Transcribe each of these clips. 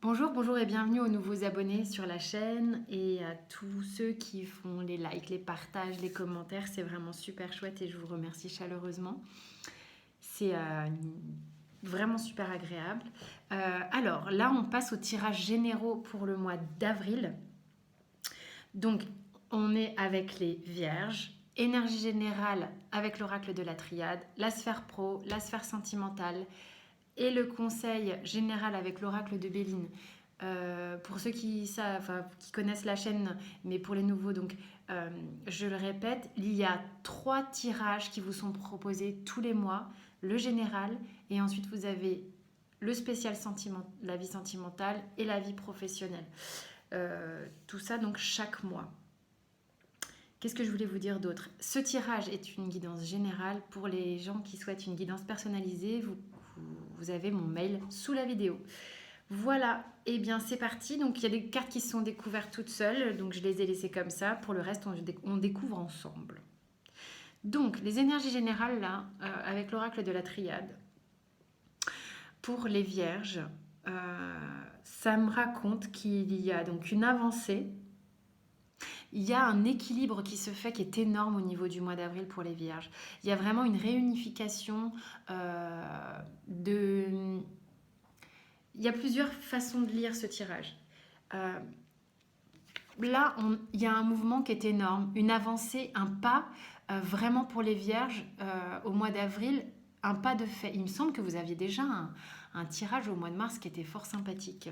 Bonjour, bonjour et bienvenue aux nouveaux abonnés sur la chaîne et à tous ceux qui font les likes, les partages, les commentaires. C'est vraiment super chouette et je vous remercie chaleureusement. C'est vraiment super agréable. Alors là, on passe aux tirages généraux pour le mois d'avril. Donc, on est avec les Vierges. Énergie générale avec l'oracle de la triade, la sphère pro, la sphère sentimentale, et le conseil général avec l'oracle de Béline. Pour ceux qui savent, enfin, qui connaissent la chaîne, mais pour les nouveaux, donc je le répète, il y a 3 tirages qui vous sont proposés tous les mois, le général, et ensuite vous avez le spécial sentiment, la vie sentimentale et la vie professionnelle. Tout ça donc chaque mois. Qu'est-ce que je voulais vous dire d'autre? Ce tirage est une guidance générale. Pour les gens qui souhaitent une guidance personnalisée, vous avez mon mail sous la vidéo. Voilà, et bien c'est parti. Donc il y a des cartes qui se sont découvertes toutes seules, donc je les ai laissées comme ça. Pour le reste, on découvre ensemble. Donc les énergies générales là, avec l'oracle de la triade. Pour les vierges, ça me raconte qu'il y a donc une avancée. Il y a un équilibre qui se fait qui est énorme au niveau du mois d'avril pour les vierges. Il y a vraiment une réunification de... Il y a plusieurs façons de lire ce tirage. Là, il y a un mouvement qui est énorme, une avancée, un pas, vraiment pour les vierges au mois d'avril, un pas de fait. Il me semble que vous aviez déjà un tirage au mois de mars qui était fort sympathique.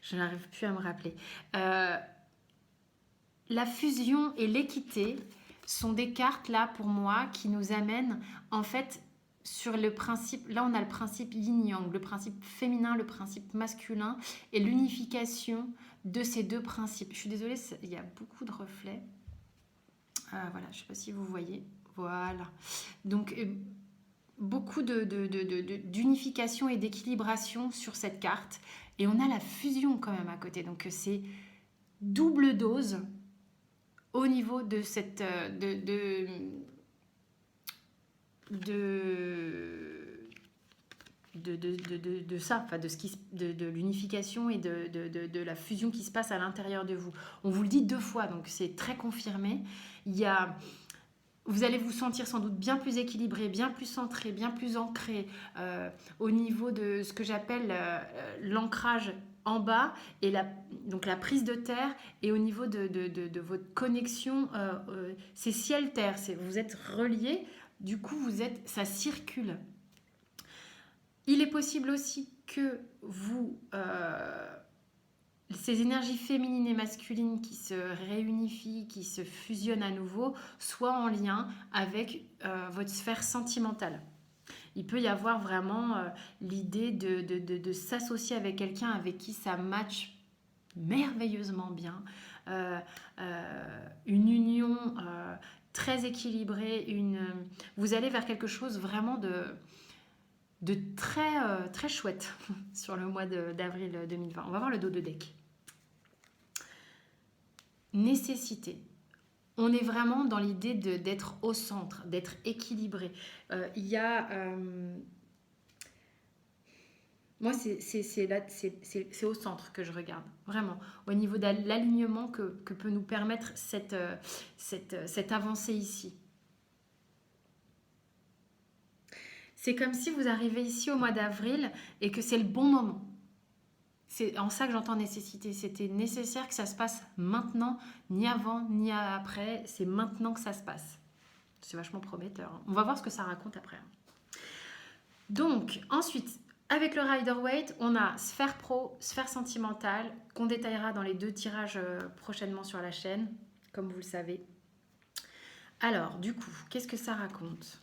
Je n'arrive plus à me rappeler. La fusion et l'équité sont des cartes là pour moi qui nous amènent en fait sur le principe, là on a le principe yin-yang, le principe féminin, le principe masculin et l'unification de ces deux principes. Je suis désolée, il y a beaucoup de reflets. Voilà, je ne sais pas si vous voyez. Voilà. Donc beaucoup d'unification et d'équilibration sur cette carte. Et on a la fusion quand même à côté. Donc c'est double dose au niveau de cette de ça, enfin de l'unification et de la fusion qui se passe à l'intérieur de vous. On vous le dit 2 fois, donc c'est très confirmé. Vous allez vous sentir sans doute bien plus équilibré, bien plus centré, bien plus ancré au niveau de ce que j'appelle l'ancrage en bas et donc la prise de terre et au niveau de votre connexion, c'est ciel-terre, vous êtes reliés, du coup ça circule. Il est possible aussi que ces énergies féminines et masculines qui se réunifient, qui se fusionnent à nouveau, soient en lien avec votre sphère sentimentale. Il peut y avoir vraiment l'idée de s'associer avec quelqu'un avec qui ça match merveilleusement bien, une union très équilibrée, vous allez vers quelque chose vraiment de très, très chouette sur le mois d'avril 2020. On va voir le dos de deck. Nécessité. On est vraiment dans l'idée d'être au centre, d'être équilibré. Il y a... moi, c'est au centre que je regarde, vraiment, au niveau de l'alignement que peut nous permettre cette avancée ici. C'est comme si vous arrivez ici au mois d'avril et que c'est le bon moment. C'est en ça que j'entends nécessité. C'était nécessaire que ça se passe maintenant, ni avant, ni après. C'est maintenant que ça se passe. C'est vachement prometteur. On va voir ce que ça raconte après. Donc, ensuite, avec le Rider-Waite, on a sphère pro, sphère sentimentale, qu'on détaillera dans les 2 tirages prochainement sur la chaîne, comme vous le savez. Alors, du coup, qu'est-ce que ça raconte?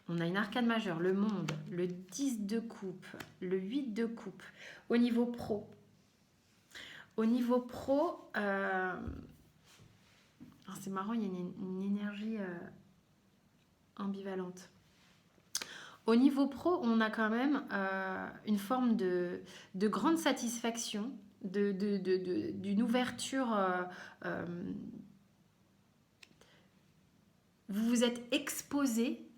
On a une arcane majeure, le monde, le 10 de coupe, le 8 de coupe. Au niveau pro, c'est marrant, il y a une énergie ambivalente. Au niveau pro, on a quand même une forme de grande satisfaction, d'une ouverture. Vous vous êtes exposé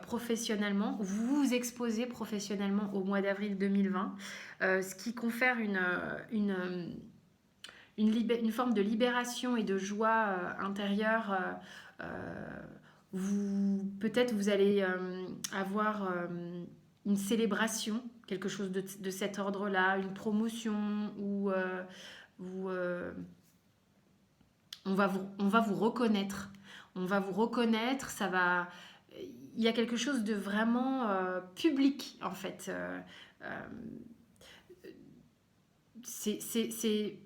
professionnellement, vous vous exposez professionnellement au mois d'avril 2020, ce qui confère une forme de libération et de joie intérieure. Peut-être vous allez avoir une célébration, quelque chose de cet ordre-là, une promotion où on va vous reconnaître. On va vous reconnaître, ça va... Il y a quelque chose de vraiment public, en fait. Euh,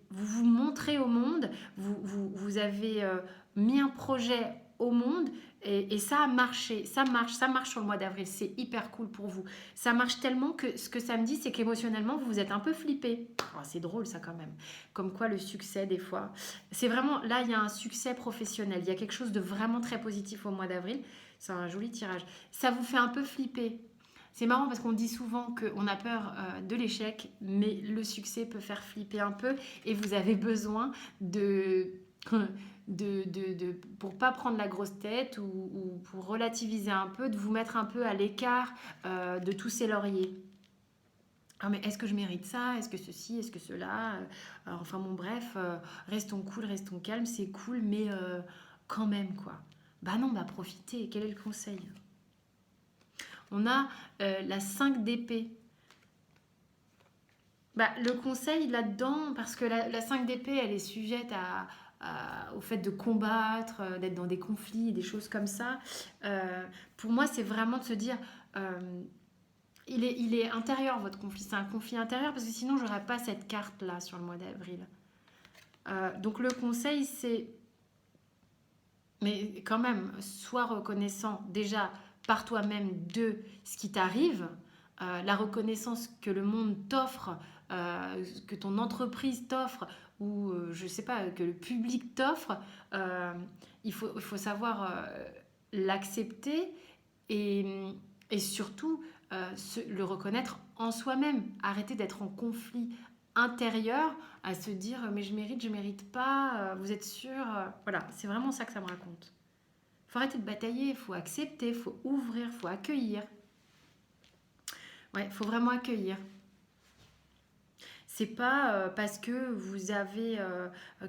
vous vous montrez au monde, vous avez mis un projet au monde et ça a marché, ça marche sur le mois d'avril, c'est hyper cool pour vous. Ça marche tellement que ce que ça me dit, c'est qu'émotionnellement, vous êtes un peu flippé. Oh, c'est drôle ça quand même, comme quoi le succès des fois, c'est vraiment, là il y a un succès professionnel, il y a quelque chose de vraiment très positif au mois d'avril, c'est un joli tirage. Ça vous fait un peu flipper. C'est marrant parce qu'on dit souvent qu'on a peur de l'échec, mais le succès peut faire flipper un peu et vous avez besoin pour pas prendre la grosse tête ou pour relativiser un peu, de vous mettre un peu à l'écart de tous ces lauriers. Ah mais est-ce que je mérite ça? Est-ce que ceci? Est-ce que cela? Enfin bon bref, restons cool, restons calmes, c'est cool, mais quand même quoi. Bah non, bah profitez, quel est le conseil? On a la 5 d'épée. Bah, le conseil là-dedans, parce que la 5 d'épée, elle est sujette au fait de combattre, d'être dans des conflits, des choses comme ça. Pour moi, c'est vraiment de se dire, il est intérieur votre conflit. C'est un conflit intérieur parce que sinon, j'aurais pas cette carte-là sur le mois d'avril. Donc le conseil, c'est, mais quand même, sois reconnaissant déjà par toi-même de ce qui t'arrive, la reconnaissance que le monde t'offre, que ton entreprise t'offre, ou je ne sais pas, que le public t'offre, il faut savoir l'accepter et, et surtout le reconnaître en soi-même. Arrêter d'être en conflit intérieur à se dire mais je mérite pas, vous êtes sûr, voilà, c'est vraiment ça que ça me raconte. Faut arrêter de batailler, faut accepter, faut ouvrir, faut accueillir. Ouais, faut vraiment accueillir. C'est pas parce que vous avez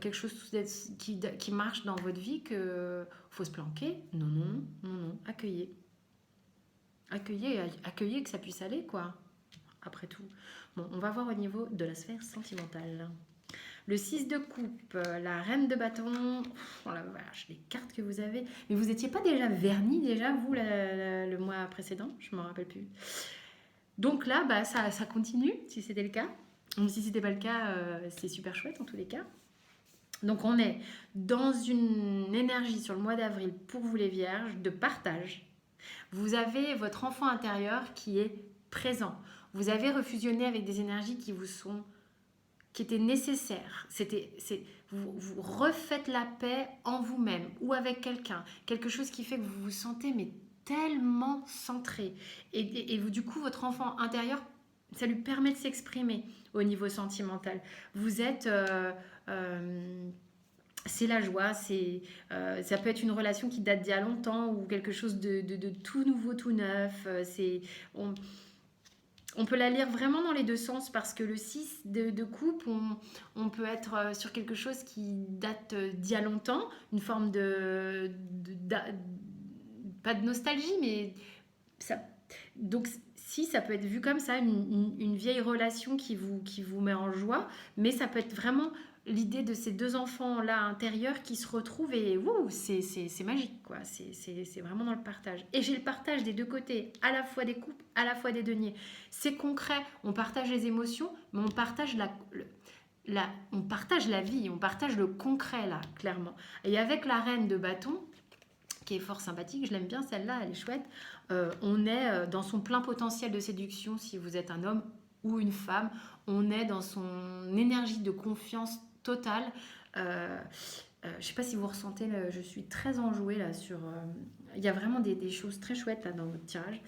quelque chose qui marche dans votre vie que faut se planquer. Non, non, non, non. Accueillez. Accueillez que ça puisse aller, quoi. Après tout. Bon, on va voir au niveau de la sphère sentimentale. Le 6 de coupe, la reine de bâton. Oh la vache, les cartes que vous avez. Mais vous n'étiez pas déjà verni, déjà, vous, le mois précédent? Je ne me rappelle plus. Donc là, bah, ça continue, si c'était le cas. Donc si ce n'était pas le cas, c'est super chouette en tous les cas. Donc on est dans une énergie sur le mois d'avril pour vous les vierges de partage. Vous avez votre enfant intérieur qui est présent. Vous avez refusionné avec des énergies qui étaient nécessaires. Vous refaites la paix en vous-même ou avec quelqu'un. Quelque chose qui fait que vous vous sentez mais tellement centré. Et vous, du coup, votre enfant intérieur, ça lui permet de s'exprimer au niveau sentimental. Vous êtes... c'est la joie, ça peut être une relation qui date d'il y a longtemps ou quelque chose de tout nouveau, tout neuf. On peut la lire vraiment dans les deux sens parce que le 6 de coupe, on peut être sur quelque chose qui date d'il y a longtemps, une forme pas de nostalgie, mais ça, donc si ça peut être vu comme ça, une vieille relation qui vous met en joie, mais ça peut être vraiment l'idée de ces deux enfants-là intérieurs qui se retrouvent et c'est magique, quoi. C'est vraiment dans le partage. Et j'ai le partage des deux côtés, à la fois des coupes, à la fois des deniers. C'est concret, on partage les émotions, mais on partage on partage la vie, on partage le concret, là, clairement. Et avec la reine de bâton, qui est fort sympathique, je l'aime bien celle-là, elle est chouette. On est dans son plein potentiel de séduction si vous êtes un homme ou une femme. On est dans son énergie de confiance totale. Je ne sais pas si vous ressentez, je suis très enjouée là sur... Il y a vraiment des choses très chouettes là dans votre tirage.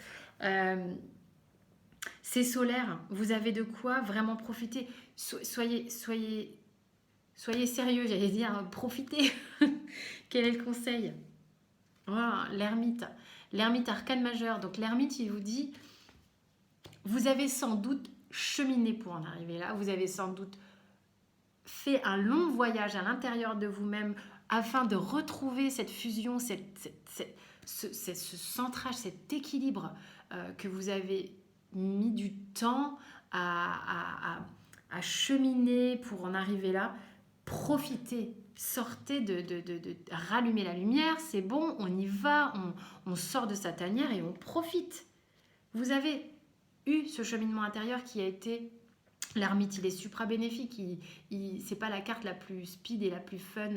C'est solaire, vous avez de quoi vraiment profiter. Soyez sérieux, j'allais dire, profitez. Quel est le conseil? Voilà, l'ermite. L'ermite arcane majeur. Donc l'ermite, il vous dit, vous avez sans doute cheminé pour en arriver là. Vous avez sans doute fait un long voyage à l'intérieur de vous-même afin de retrouver cette fusion, ce centrage, cet équilibre que vous avez mis du temps à cheminer pour en arriver là. Profitez, sortez de rallumer la lumière, c'est bon, on y va, on sort de sa tanière et on profite. Vous avez eu ce cheminement intérieur qui a été... L'ermite, il est supra bénéfique, c'est pas la carte la plus speed et la plus fun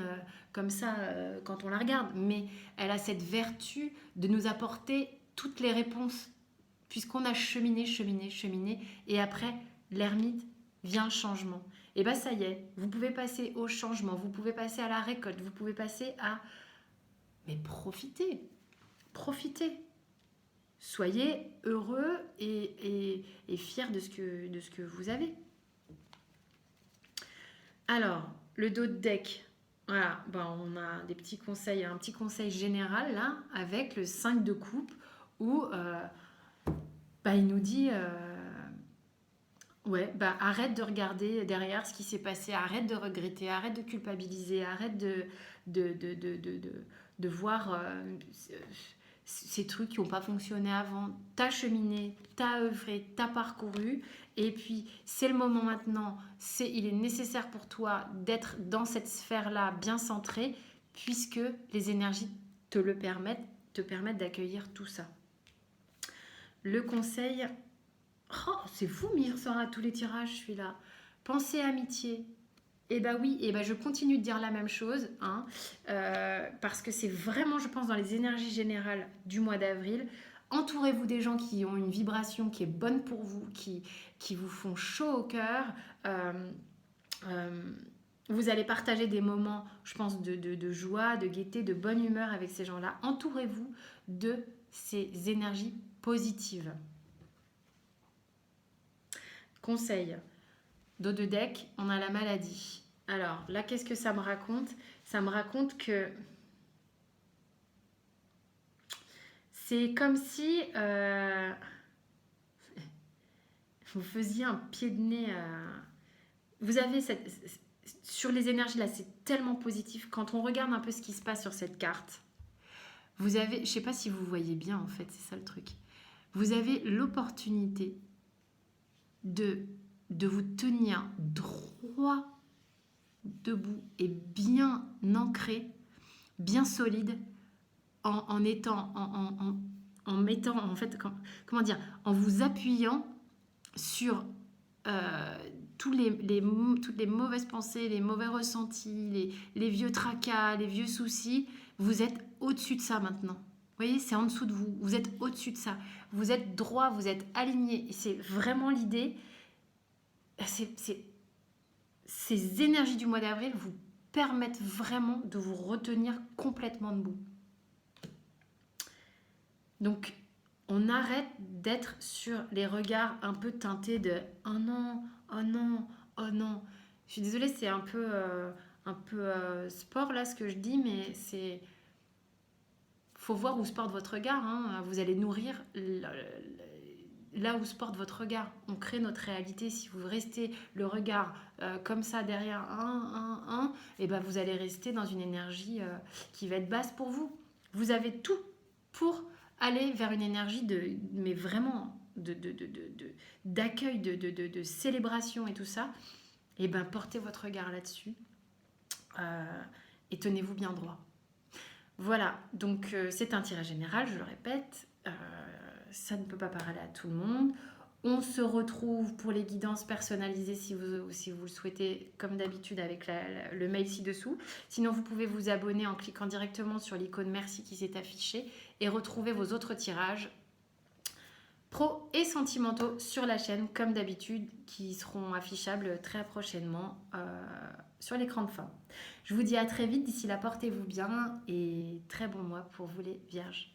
comme ça quand on la regarde, mais elle a cette vertu de nous apporter toutes les réponses, puisqu'on a cheminé, et après, l'ermite vient le changement. Et bien ça y est, vous pouvez passer au changement, vous pouvez passer à la récolte, vous pouvez passer à... Mais profitez. Soyez heureux et fiers de ce que vous avez. Alors, le dos de deck. Voilà, on a des petits conseils, un petit conseil général là, avec le 5 de coupe, où il nous dit... arrête de regarder derrière ce qui s'est passé, arrête de regretter, arrête de culpabiliser, arrête de voir ces trucs qui n'ont pas fonctionné avant. T'as cheminé, t'as œuvré, t'as parcouru, et puis c'est le moment maintenant, il est nécessaire pour toi d'être dans cette sphère-là bien centrée, puisque les énergies te permettent d'accueillir tout ça. Le conseil... Oh, c'est fou, mais il ressort à tous les tirages, celui-là. Pensée amitié. Eh ben oui, je continue de dire la même chose, hein, parce que c'est vraiment, je pense, dans les énergies générales du mois d'avril. Entourez-vous des gens qui ont une vibration qui est bonne pour vous, qui vous font chaud au cœur. Vous allez partager des moments, je pense, de joie, de gaieté, de bonne humeur avec ces gens-là. Entourez-vous de ces énergies positives. Conseil, dos de deck, on a la maladie. Alors là, qu'est-ce que ça me raconte? Ça me raconte que c'est comme si vous faisiez un pied de nez Vous avez sur les énergies là, c'est tellement positif. Quand on regarde un peu ce qui se passe sur cette carte, vous avez, je ne sais pas si vous voyez bien en fait, c'est ça le truc. Vous avez l'opportunité de vous tenir droit debout et bien ancré, bien solide, en mettant, en fait, comment dire, en vous appuyant sur toutes les mauvaises pensées, les mauvais ressentis, les vieux tracas, les vieux soucis. Vous êtes au-dessus de ça maintenant. Vous voyez, c'est en dessous de vous. Vous êtes au-dessus de ça. Vous êtes droit, vous êtes aligné. Et c'est vraiment l'idée. Ces énergies du mois d'avril vous permettent vraiment de vous retenir complètement debout. Donc, on arrête d'être sur les regards un peu teintés de « oh non, oh non, oh non ». Je suis désolée, c'est un peu sport là ce que je dis, mais c'est... faut voir où se porte votre regard. Hein. Vous allez nourrir là où se porte votre regard. On crée notre réalité. Si vous restez le regard comme ça derrière et ben vous allez rester dans une énergie qui va être basse pour vous. Vous avez tout pour aller vers une énergie mais vraiment d'accueil, de célébration et tout ça. Et ben portez votre regard là-dessus et tenez-vous bien droit. Voilà, donc c'est un tirage général, je le répète. Ça ne peut pas parler à tout le monde. On se retrouve pour les guidances personnalisées si vous le souhaitez, comme d'habitude, avec le mail ci-dessous. Sinon, vous pouvez vous abonner en cliquant directement sur l'icône merci qui s'est affichée et retrouver vos autres tirages pro et sentimentaux sur la chaîne, comme d'habitude, qui seront affichables très prochainement sur l'écran de fin. Je vous dis à très vite. D'ici là, portez-vous bien et très bon mois pour vous les vierges.